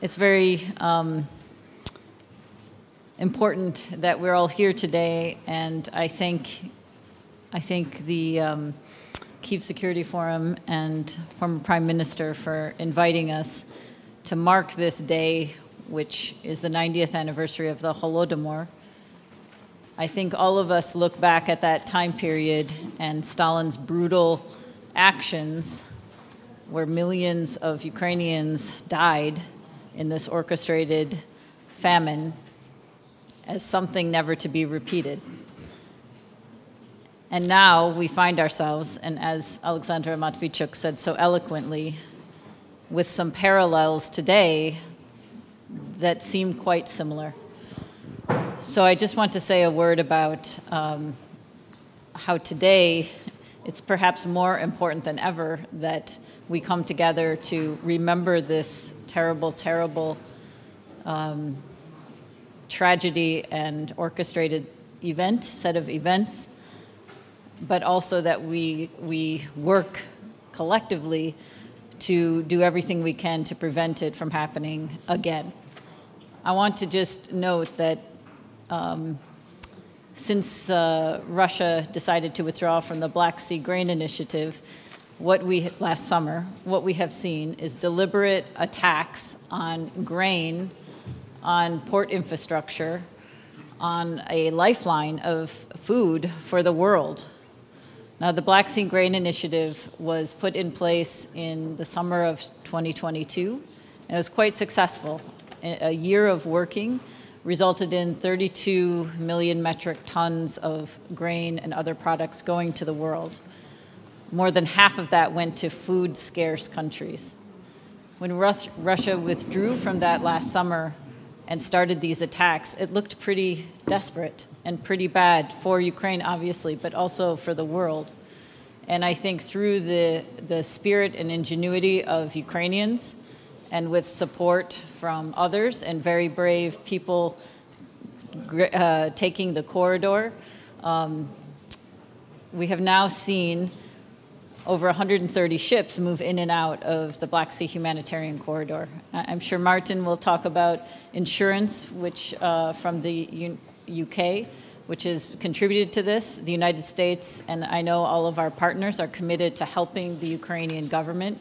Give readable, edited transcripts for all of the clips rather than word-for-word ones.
It's very important that we're all here today, and I thank the Kyiv Security Forum and former Prime Minister for inviting us to mark this day, which is the 90th anniversary of the Holodamor. I think all of us look back at that time period and Stalin's brutal actions, where millions of Ukrainians died in this orchestrated famine, as something never to be repeated. And now we find ourselves, and as Alexandra Matvichuk said so eloquently, with some parallels today that seem quite similar. So I just want to say a word about how today it's perhaps more important than ever that we come together to remember this terrible, terrible tragedy and orchestrated set of events, but also that we work collectively to do everything we can to prevent it from happening again. I want to just note that since Russia decided to withdraw from the Black Sea Grain Initiative last summer, what we have seen is deliberate attacks on grain, on port infrastructure, on a lifeline of food for the world. Now, the Black Sea Grain Initiative was put in place in the summer of 2022, and it was quite successful. A year of working resulted in 32 million metric tons of grain and other products going to the world. More than half of that went to food-scarce countries. When Russia withdrew from that last summer and started these attacks, it looked pretty desperate and pretty bad for Ukraine, obviously, but also for the world. And I think through the spirit and ingenuity of Ukrainians, and with support from others and very brave people taking the corridor, we have now seen over 130 ships move in and out of the Black Sea humanitarian corridor. I'm sure Martin will talk about insurance, which from the UK, which has contributed to this. The United States, and I know all of our partners, are committed to helping the Ukrainian government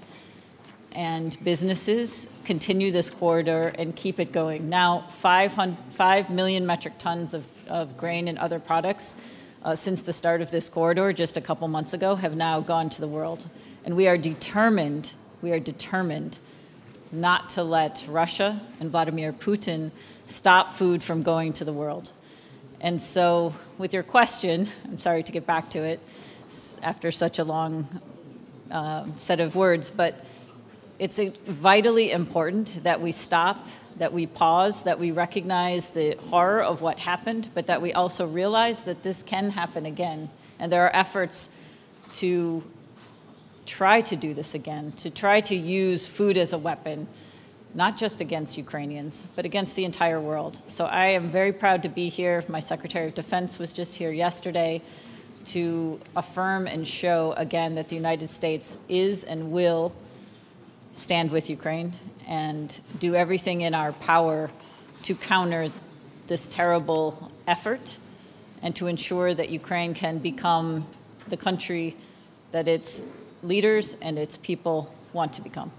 and businesses continue this corridor and keep it going. Now, 5 million metric tons of grain and other products since the start of this corridor just a couple months ago have now gone to the world. And we are determined not to let Russia and Vladimir Putin stop food from going to the world. And so with your question, I'm sorry to get back to it after such a long set of words, but it's vitally important that we stop, that we pause, that we recognize the horror of what happened, but that we also realize that this can happen again. And there are efforts to try to do this again, to try to use food as a weapon, not just against Ukrainians, but against the entire world. So I am very proud to be here. My Secretary of Defense was just here yesterday to affirm and show again that the United States is and will stand with Ukraine and do everything in our power to counter this terrible effort and to ensure that Ukraine can become the country that its leaders and its people want to become.